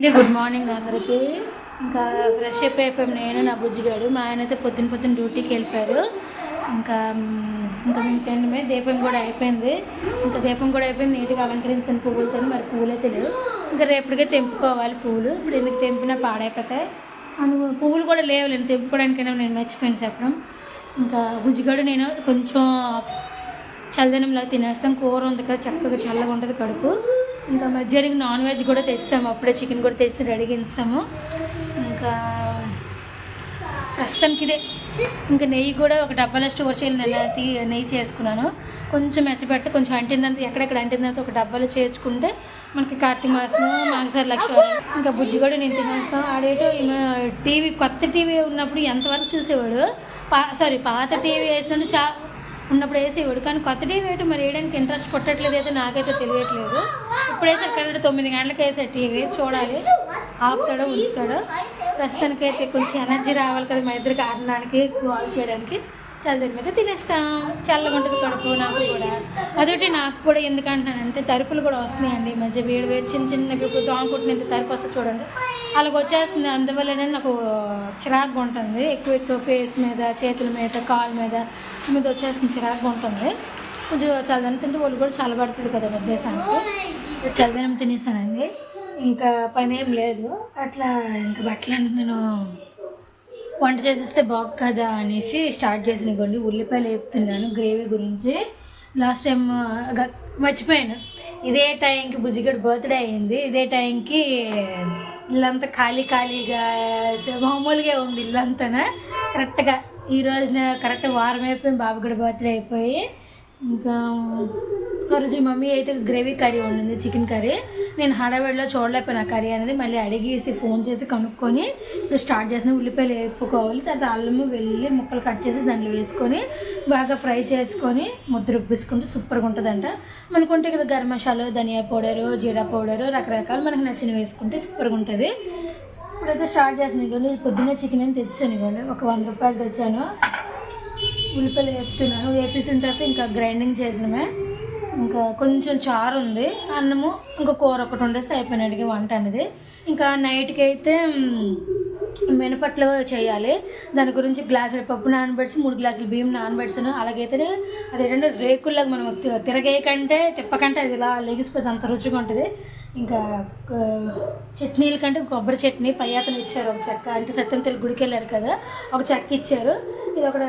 Good morning అందరికీ. ఇంకా fresh అయిపోయాం నేను నా బుజ్జిగాడు. మా ఆయన అయితే పొద్దున్న డ్యూటీకి వెళ్ళిపోయారు. ఇంకా ఇంకా మేము తినడమే. దీపం కూడా అయిపోయింది. నీట్గా అలంకరించిన పువ్వులతో, మరి పువ్వులు అయితే లేవు. ఇంకా రేపటికే తెంపుకోవాలి పువ్వులు. ఇప్పుడు ఎందుకు తెంపినా పాడైపోతాయి. పువ్వులు కూడా లేవు. నేను తెంపుకోవడానికైనా నేను మర్చిపోయాను చెప్పడం. ఇంకా బుజ్జిగాడు నేను కొంచెం చల్లదనంలాగా తినేస్తాం. కూర ఉంది కదా, చక్కగా చల్లగా ఉంటుంది కడుపు. ఇంకా మధ్యాహ్నం నాన్ వెజ్ కూడా తెచ్చాము. అప్పుడే చికెన్ కూడా తెచ్చి రెడీగా ఇస్తాము. ఇంకా ప్రస్తుతానికి ఇదే. ఇంకా నెయ్యి కూడా ఒక డబ్బాలో స్టోర్ చేయాలి. నెయ్యి చేసుకున్నాను. కొంచెం మెచ్చపెడితే కొంచెం అంటిందంతా ఎక్కడెక్కడ అంటిందంతా ఒక డబ్బాలో చేర్చుకుంటే మనకి కార్తీక మాసము మాంసారి లక్షవారం. ఇంకా బుజ్జి కూడా నేను తినేస్తాం. ఆడేటో టీవీ కొత్త టీవీ ఉన్నప్పుడు ఎంతవరకు చూసేవాడు. పాత టీవీ వేసినట్టు ఉన్నప్పుడు వేసేవాడు. కానీ కొత్త టీవీ వేయటం మరి వేయడానికి ఇంట్రెస్ట్ పుట్టట్లేదు అయితే నాకైతే తెలియట్లేదు. ఇప్పుడైతే కరెక్ట్ 9 గంటలకు వేసే టీవీ చూడాలి. ఆపుతాడో ఉంచుతాడో. ప్రస్తుతానికైతే కొంచెం ఎనర్జీ రావాలి కదా మా ఇద్దరికి ఆడడానికి, కాల్ చేయడానికి. చల్లదనం మీద తినేస్తాం. చల్లగా ఉంటుంది కడుపు నాకు కూడా. అదొకటి నాకు కూడా ఎందుకంటానంటే తరుపులు కూడా వస్తున్నాయండి ఈ మధ్య. వేడి చిన్న ఇప్పుడు దోమకుట్టినంత తరుపు వస్తే చూడండి అలాగ వచ్చేస్తుంది. అందువల్లనే నాకు చిరాకుగా ఉంటుంది. ఎక్కువ ఫేస్ మీద, చేతుల మీద, కాళ్ళ మీద వచ్చేస్తుంది. చిరాకుగా ఉంటుంది. కొంచెం చల్లదనం తింటే వాళ్ళు కూడా చల్లబడుతుంది కదా ఉద్దేశానికి. చల్లదనం తినేసానండి. ఇంకా పని ఏం లేదు. అట్లా ఇంకా బట్టలు నేను వంట చేసేస్తే బాగు కదా అనేసి స్టార్ట్ చేసిన కొన్ని ఉల్లిపాయలు వేపుతున్నాను గ్రేవీ గురించి. లాస్ట్ టైం మర్చిపోయాను. ఇదే టైంకి బుజ్జిగడ్ బర్త్డే అయ్యింది. ఇదే టైంకి ఇల్లంతా ఖాళీగా మామూలుగా ఉంది ఇల్లంతా. కరెక్ట్గా ఈ రోజున కరెక్ట్ వారం అయిపోయింది బాబుగడ బర్త్డే అయిపోయి. ఇంకా ఆ రోజు మమ్మీ అయితే గ్రేవీ కర్రీ వండింది, చికెన్ కర్రీ. నేను హడావిడిలో చూడలేకపోయినా కర్రీ అనేది. మళ్ళీ అడిగేసి ఫోన్ చేసి కనుక్కొని ఇప్పుడు స్టార్ట్ చేసిన ఉల్లిపాయలు వేపుకోవాలి. తర్వాత అల్లము వెల్లుల్లి ముక్కలు కట్ చేసి దాంట్లో వేసుకొని బాగా ఫ్రై చేసుకొని ముద్ద రుబ్బిసుకుంటే సూపర్గా ఉంటుందంట. మనకుంటే కదా గరం మసాలా, ధనియా పౌడరు, జీరా పౌడరు రకరకాలు మనకు నచ్చినవి వేసుకుంటే సూపర్గా ఉంటుంది. ఇప్పుడైతే స్టార్ట్ చేసిన ఇవ్వండి. పొద్దున్నే చికెన్ అని తెచ్చాను. ఇవ్వండి ఒక 100 రూపాయలు తెచ్చాను. ఉల్లిపాయలు వేపుతున్నాను. వేపేసిన తర్వాత ఇంకా గ్రైండింగ్ చేసినమే. ఇంకా కొంచెం చారు ఉంది, అన్నము, ఇంకా కూర ఒకటి ఉండేసి అయిపోయినట్టుగా వంట అనేది. ఇంకా నైట్కి అయితే మినపట్లు చేయాలి. దాని గురించి గ్లాసుల పప్పు నానబెట్టి 3 గ్లాసులు బియ్యం నానబెట్టాను. అలాగైతేనే అదేంటంటే రేకుల్లాగా మనం తిరగేయకంటే తిప్పకంటే అది ఇలా లెగిసిపోతుంది, అంత రుచిగా ఉంటుంది. ఇంకా చట్నీల కంటే కొబ్బరి చట్నీ పయ్యాతను ఇచ్చారు. ఒక చెక్క అంటే సత్యం తెలుగు గుడికి వెళ్ళారు కదా, ఒక చెక్క ఇచ్చారు. ఇది ఒకటి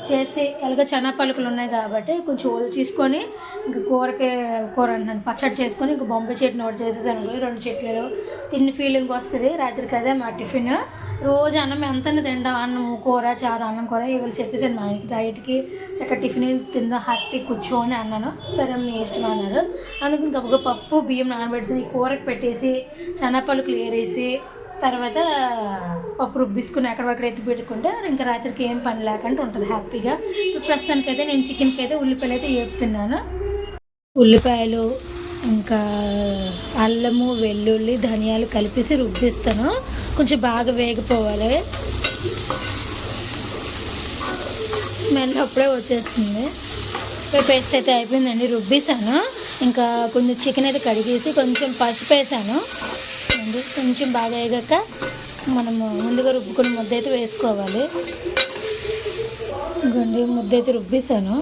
చేసి ఎలాగో చెనా పలుకులు ఉన్నాయి కాబట్టి కొంచెం ఓలు తీసుకొని ఇంకా కూర అంటున్నాను పచ్చడి చేసుకొని ఇంకా బొంబాయి చట్నీ ఒకటి చేసేసాను. 2 చట్నీలు తిన్న ఫీలింగ్ వస్తుంది రాత్రికి. అదే మా టిఫిన్. రోజు అన్నం ఎంతనే తింటాం, అన్నం కూర చారు అన్నం కూర ఇవాళ చెప్పేసాను మా ఇంటికి డైట్కి చక్కగా టిఫిన్ తిందాం హ్యాపీ కూర్చోని అన్నాను. సరే మీ ఇష్టం అన్నారు. అందుకు ఇంకా పప్పు బియ్యం నానబెట్టేసి కూరకు పెట్టేసి చెనా పలుకులు ఏరేసి తర్వాత పప్పు రుబ్బిసుకుని ఎక్కడెక్కడ ఎత్తి పెట్టుకుంటే ఇంకా రాత్రికి ఏం పని లేకుండా ఉంటుంది హ్యాపీగా. ఇప్పుడు ప్రస్తుతానికైతే నేను చికెన్కి అయితే ఉల్లిపాయలు అయితే వేపుతున్నాను. ఉల్లిపాయలు ఇంకా అల్లము వెల్లుల్లి ధనియాలు కలిపేసి రుబ్బిస్తాను. కొంచెం బాగా వేగిపోవాలి. స్మెల్ అప్పుడే వచ్చేస్తుంది. పేస్ట్ అయితే అయిపోయిందండి, రుబ్బేసాను. ఇంకా కొంచెం చికెన్ అయితే కడిగేసి కొంచెం పసుపు వేసాను. కొంచెం బాగా వేగాక మనము ముందుగా రుబ్బుకుని ముద్ద అయితే వేసుకోవాలి. ఇంకోండి ముద్ద అయితే రుబ్బేసాను.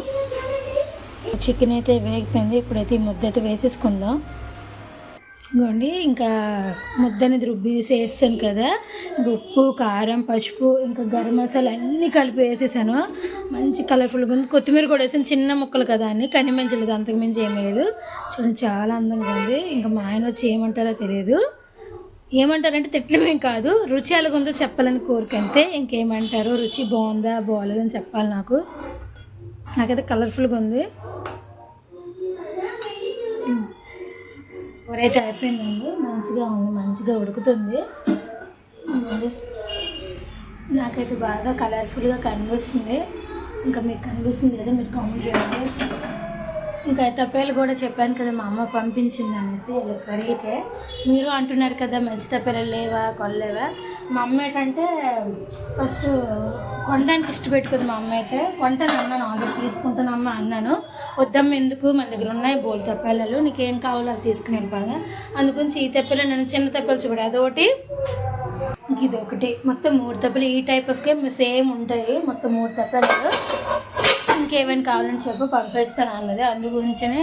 చికెన్ అయితే వేగిపోయింది. ఇప్పుడైతే ఈ ముద్ద అయితే వేసేసుకుందాం. ఇంకోండి ఇంకా ముద్ద అనేది రుబ్బేసి వేస్తాను కదా, ఉప్పు కారం పసుపు ఇంకా గరం మసాలా అన్నీ కలిపి వేసేసాను. మంచి కలర్ఫుల్గా ఉంది. కొత్తిమీర కూడా వేసాను, చిన్న ముక్కలు కదా అని కనిపించలేదు, అంతకుమించి ఏమీ లేదు. చూడండి చాలా అందంగా ఉంది. ఇంకా మా ఆయన వచ్చి ఏమంటారో తెలియదు. ఏమంటారంటే తిట్టడమేం కాదు, రుచి ఎలాగుందో చెప్పాలని కోరికంతే. ఇంకేమంటారో రుచి బాగుందా బాగోలేదని చెప్పాలి. నాకైతే కలర్ఫుల్గా ఉంది. కూర అయితే అయిపోయిందండి, మంచిగా ఉంది, మంచిగా ఉడుకుతుంది. నాకైతే బాగా కలర్ఫుల్గా కనిపిస్తుంది. ఇంకా మీకు కనిపిస్తుంది కదా, మీరు కామెంట్ చేయండి. ఇంకా తప్పేలు కూడా చెప్పాను కదా మా అమ్మ పంపించింది అనేసి ఇలా కడిగితే. మీరు అంటున్నారు కదా మంచి తప్పేలు లేవా కొనలేవా. మా అమ్మ ఏంటంటే ఫస్ట్ కొనడానికి ఇష్టపెట్టుకుంది మా అమ్మ అయితే. కొంటాను అన్నాను, ఆర్డర్ తీసుకుంటానమ్మా అన్నాను. వద్దమ్మ ఎందుకు, మన దగ్గర ఉన్నాయి బోల్ తెప్పాలు, నీకేం కావాలో అది తీసుకుని వెళ్ళిపోగా. అందుగురించి ఈ తెప్పలు నేను చిన్న తెప్పలు చూడ అదొకటి, ఇది ఒకటి, మొత్తం 3 తెప్పలు. ఈ టైప్ ఆఫ్కే సేమ్ ఉంటాయి, మొత్తం 3 తెప్పాలు. ఇంకేమైనా కావాలని చెప్పి పంపిస్తాను అన్నది. అందు గురించనే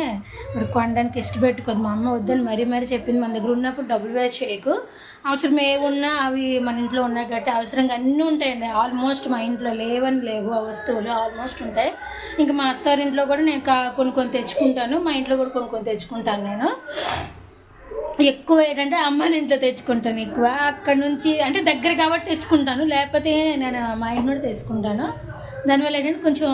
మరి కొనడానికి ఇష్టపెట్టుకోదు మా అమ్మ. వద్దని మరీ చెప్పింది. మన దగ్గర ఉన్నప్పుడు డబ్బులు వేస్ట్ చేయకు, అవసరం ఏమున్నా అవి మన ఇంట్లో ఉన్నాయి కాబట్టి అవసరంగా అన్నీ ఉంటాయండి. ఆల్మోస్ట్ మా ఇంట్లో లేవని లేవు ఆ వస్తువులు ఆల్మోస్ట్ ఉంటాయి. ఇంకా మా అత్తారింట్లో కూడా నేను కొన్ని తెచ్చుకుంటాను, మా ఇంట్లో కూడా కొన్ని తెచ్చుకుంటాను. నేను ఎక్కువ ఏంటంటే అమ్మాయిల ఇంట్లో తెచ్చుకుంటాను ఎక్కువ. అక్కడ నుంచి అంటే దగ్గర కాబట్టి తెచ్చుకుంటాను, లేకపోతే నేను మా ఇంటి నుండి తెచ్చుకుంటాను. దానివల్ల ఏంటంటే కొంచెం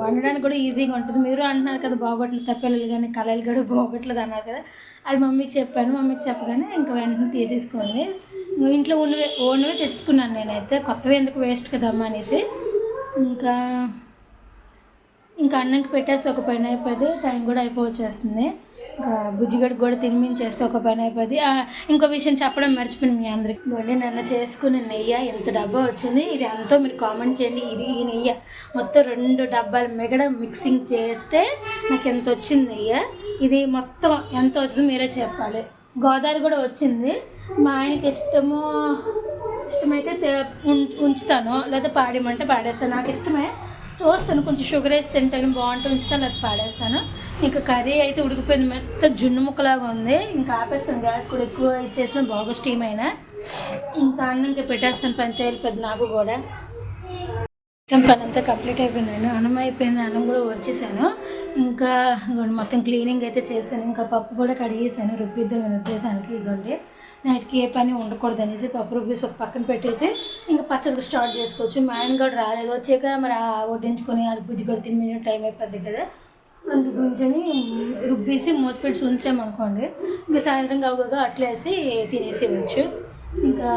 వండడానికి కూడా ఈజీగా ఉంటుంది. మీరు అంటున్నారు కదా బాగోట్లేదు తప్పేళ్ళు కానీ కళలు కూడా బాగోట్లేదు అన్నారు కదా, అది మమ్మీకి చెప్పాను. మమ్మీకి చెప్పగానే ఇంకా వెంటనే తీసేసుకోండి. ఇంట్లో ఓన్వే తెచ్చుకున్నాను నేనైతే, కొత్తవి ఎందుకు వేస్ట్ కదమ్మా అనేసి. ఇంకా అన్నంకి పెట్టేస్తే ఒక పని అయిపోయింది, టైం కూడా అయిపోవచ్చేస్తుంది. ఇంకా బుజ్జిగడికి కూడా తినిపించేస్తే ఒక పని అయిపోయింది. ఇంకో విషయం చెప్పడం మర్చిపోయింది మీ అందరికి. మళ్ళీ నన్ను చేసుకునే నెయ్యి ఎంత డబ్బా వచ్చింది, ఇది ఎంతో మీరు కామెంట్ చేయండి. ఈ నెయ్యి మొత్తం 2 డబ్బాలు మిక్సింగ్ చేస్తే నాకు ఎంత వచ్చింది నెయ్యి, ఇది మొత్తం ఎంత వచ్చింది మీరే చెప్పాలి. గోదావరి కూడా వచ్చింది. మా ఆయనకి ఇష్టమైతే ఉంచుతాను, లేదా పాడేమంటే పాడేస్తాను. నాకు ఇష్టమే, చూస్తాను కొంచెం షుగర్ వేసి తింటాను, బాగుంటే ఉంచుతాను, లేదా పాడేస్తాను. ఇంకా కర్రీ అయితే ఉడికిపోయింది, మొత్తం జున్ను ముక్కలాగా ఉంది. ఇంకా ఆపేస్తాను, గ్యాస్ కూడా ఎక్కువ ఇచ్చేసిన బాగా స్టీమ్ అయినా. ఇంకా అన్నం ఇంకా పెట్టేస్తాను, పని తేలిపోద్ది నాకు కూడా. పని అంతా కంప్లీట్ అయిపోయింది. అన్నం అయిపోయింది, అన్నం కూడా వచ్చేసాను. ఇంకా మొత్తం క్లీనింగ్ అయితే చేశాను. ఇంకా పప్పు కూడా కడిగేసాను, రుబ్బిద్దాం ఉద్దేశానికి. ఇదిగోండి నైట్కి ఏ పని ఉండకూడదు అనేసి పప్పు రుబ్బేసి ఒక పక్కన పెట్టేసి ఇంకా పచ్చడి స్టార్ట్ చేసుకోవచ్చు. మా ఆయన కూడా రాలేదు, వచ్చాక మరి వడ్డించుకొని బుజ్జి కూడా తిని టైం అయిపోద్ది కదా, అందుగురించి రుబ్బేసి మూతపెట్టి ఉంచామనుకోండి ఇంకా సాయంత్రం కావుగా అట్లేసి తినేసేయచ్చు. ఇంకా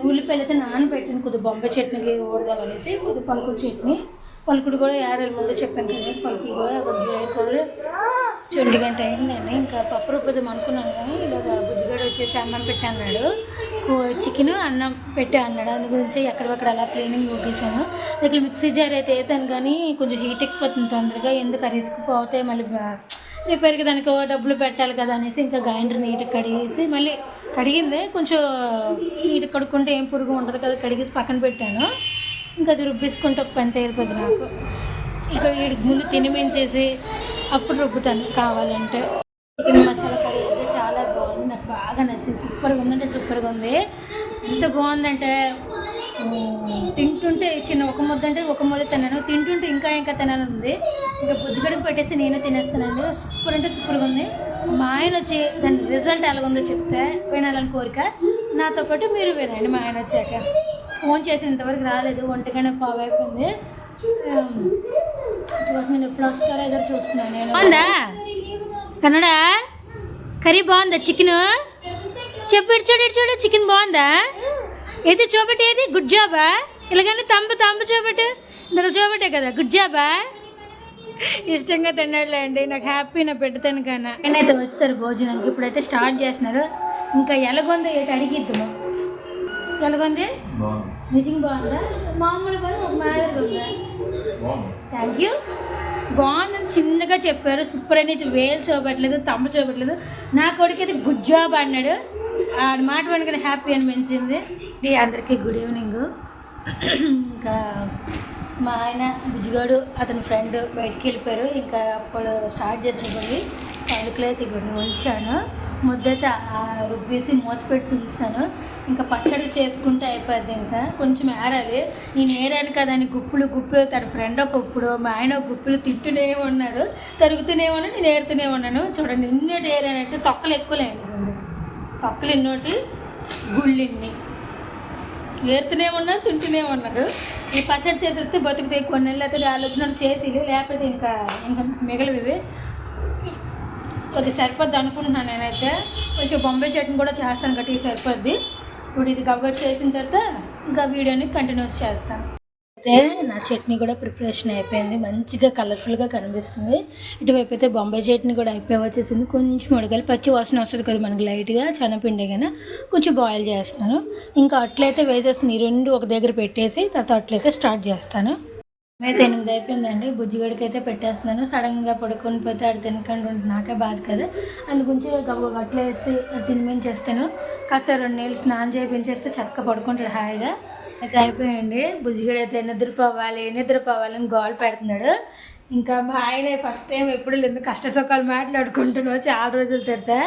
ఉల్లిపాయలు అయితే నానబెట్టాను, కొద్దిగా బొంబాయి చట్నీకి ఊడదామనేసి, కొద్దిగా పలుకుడు కూడా 50 ముందు చెప్పాను కదా, పలుకులు కూడా కొద్దిగా 2 గంట అయిందండి. ఇంకా పప్పు రుబ్బుదాం అనుకున్నాను కానీ ఇలాగ బుజ్జిగాడు వచ్చేసి అన్నం పెట్టి అన్నాడు, చికెన్ అన్నం పెట్టి అన్నాడు. అందు గురించి ఎక్కడక్కడ అలా క్లీనింగ్ ముగిసాను. ఇక్కడ మిక్సీ జార్ అయితే వేసాను కానీ కొంచెం హీట్ ఎక్కిపోతుంది తొందరగా, ఎందుకు రిస్కుపోతే మళ్ళీ రిపేర్కి దానికి డబ్బులు పెట్టాలి కదా అనేసి ఇంకా గ్రైండర్ నీట్గా కడిగేసి, మళ్ళీ కడిగింది కొంచెం నీట్గా కడుక్కుంటే ఏం పురుగు ఉంటుంది కదా, కడిగేసి పక్కన పెట్టాను. ఇంకా అది రుబ్బిసుకుంటే ఒక పని తేలిపోద్ది నాకు. ఇక వీడికి ముందు తినిమించేసి అప్పుడు రుబ్బుతాను కావాలంటే. చికెన్ మసాలా కర్రీ అయితే చాలా బాగుంది, నాకు బాగా నచ్చింది. సూపర్గా ఉందంటే సూపర్గా ఉంది. ఎంత బాగుందంటే తింటుంటే ఒక ముద్ద అంటే ఒక ముద్ద తిన్నాను, తింటుంటే ఇంకా తినాలని ఉంది. ఇంకా బుజ్జిగడికి పెట్టేసి నేను తినేస్తానండి. సూపర్ అంటే సూపర్గా ఉంది. మా ఆయన వచ్చి దాని రిజల్ట్ ఎలాగుందో చెప్తే వినాలని కోరిక, నాతో పాటు మీరు వినండి. మా ఆయన వచ్చాక ఫోన్ చేసి ఇంతవరకు రాలేదు, 1 గంట పావు అయిపోయింది. నేను ఎప్పుడు వస్తారో ఎదురు చూస్తున్నాను. నేను బాగుందా కన్నడా కర్రీ, బాగుందా చికెన్? చెప్పు చూడు చికెన్ బాగుందా? ఏది చూపెట్టి, ఏది గుడ్ జాబా? ఇలాగని తంబు చూపెట్టు, ఇందులో చూపెట్టే కదా గుడ్ జాబా. ఇష్టంగా తిన్నాడులే అండి, నాకు హ్యాపీ నా పెడతాను కన్నా. నేనైతే వస్తారు భోజనానికి, ఇప్పుడైతే స్టార్ట్ చేస్తున్నారు. ఇంకా ఎలాగొందో ఏంటి అడిగిద్దాము. ఎలాగొంది నిజంగా బాగుందా? మామూలుగా ఒక మ్యారేజ్ ఉందా? థ్యాంక్ యూ, బాగుందని చిన్నగా చెప్పారు. సూపర్ అనేది వేలు చూపట్లేదు, తమ్ము చూపట్లేదు. నా కొడుకు అయితే గుడ్ జాబ్ అన్నాడు. ఆ మాట వెనుక హ్యాపీ అనిపించింది. అందరికీ గుడ్ ఈవినింగ్. ఇంకా మా ఆయన బుజ్జిగాడు అతని ఫ్రెండ్ బయటికి వెళ్ళిపోయారు. ఇంకా అప్పుడు స్టార్ట్ చేసేది పలుకులు అయితే కొన్ని ఉంచాను, ముద్దైతే రుబ్బేసి మూత పెట్టి ఉంచాను. ఇంకా పచ్చడి చేసుకుంటే అయిపోద్ది. ఇంకా కొంచెం ఏరాలి, నేను ఏరాను కదా అని గుప్పులు తన ఫ్రెండ్ ఒక గుప్పుడు, మా ఆయన ఒక గుప్పులు తింటూనే ఉన్నారు, తరుగుతూనే ఉన్నాను, నేను ఏరుతూనే ఉన్నాను. చూడండి ఇన్నోటి ఏరానంటే తొక్కలు ఎక్కువలేండి, తొక్కలు ఇన్నోటి గుళ్ళిన్ని ఏరుతూనే ఉన్నారు, తింటూనే ఉన్నారు. ఈ పచ్చడి చేసేస్తే బతుకుతే కొన్ని నెలలు అయితే ఆలోచన చేసి, లేకపోతే ఇంకా మిగలవి కొద్దిగా సరిపోద్ది అనుకుంటున్నాను. నేనైతే కొంచెం బొంబాయి చట్నీ కూడా చేస్తాను కాబట్టి సరిపోద్ది. ఇప్పుడు ఇది గబగబా చేసిన తర్వాత ఇంకా వీడియోని కంటిన్యూస్ చేస్తాను. అయితే నా చట్నీ కూడా ప్రిపరేషన్ అయిపోయింది, మంచిగా కలర్ఫుల్గా కనిపిస్తుంది. ఇటువైపు అయితే బొంబాయి చట్నీ కూడా అయిపోయి వచ్చేసింది. కొంచెం ఉడకాలి, పచ్చి వాసన వస్తుంది కదా మనకి లైట్గా, శనగపిండి కానీ కొంచెం బాయిల్ చేస్తాను. ఇంకా అట్లయితే వేసేస్తుంది, ఈ రెండు ఒక దగ్గర పెట్టేసి తర్వాత అట్లయితే స్టార్ట్ చేస్తాను. అయితే 8 అయిపోయిందండి, బుజ్జిగడికి అయితే పెట్టేస్తున్నాను. సడన్గా పడుకొని పోతే ఆడు తినకుండా ఉంటే నాకే బాధ కదా, అందుగురించి గబగబా అట్లా వేసి తినిపించేస్తాను. కాస్త 2 నీళ్ళు స్నానం చేయించేస్తే చక్కగా పడుకుంటాడు హాయిగా. అయితే అయిపోయండి, బుజ్జిగడ అయితే నిద్రపోవాలని గోల్ పెడుతున్నాడు. ఇంకా మా ఆయన ఫస్ట్ టైం ఎప్పుడు లేదు కష్ట సుఖాలు మాట్లాడుకుంటున్నావు, చాలా రోజులు తిడతా.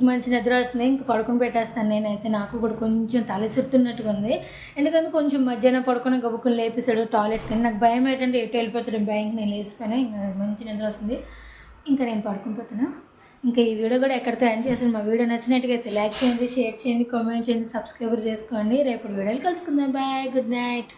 మంచి నిద్ర వస్తుంది, ఇంక పడుకొని పెట్టేస్తాను నేనైతే. నాకు కూడా కొంచెం తల చుడుతున్నట్టుగా ఉంది, ఎందుకంటే కొంచెం మధ్యాహ్నం పడుకొని గబుక్కుని లేపేశాడు టాయిలెట్కి. నాకు భయం ఏంటంటే ఎటు వెళ్ళిపోతాడు భయంకి, నేను లేచిపోయాను. ఇంకా మంచి నిద్ర వస్తుంది, ఇంకా నేను పడుకొని పోతాను. ఇంకా ఈ వీడియో కూడా ఎక్కడితో ఎండ్ చేస్తాను. మా వీడియో నచ్చినట్టుగా అయితే లైక్ చేయండి, షేర్ చేయండి, కామెంట్ చేయండి, సబ్స్క్రైబర్ చేసుకోండి. రేపు వీడియోలు కలుసుకుందాం. Bye, good night.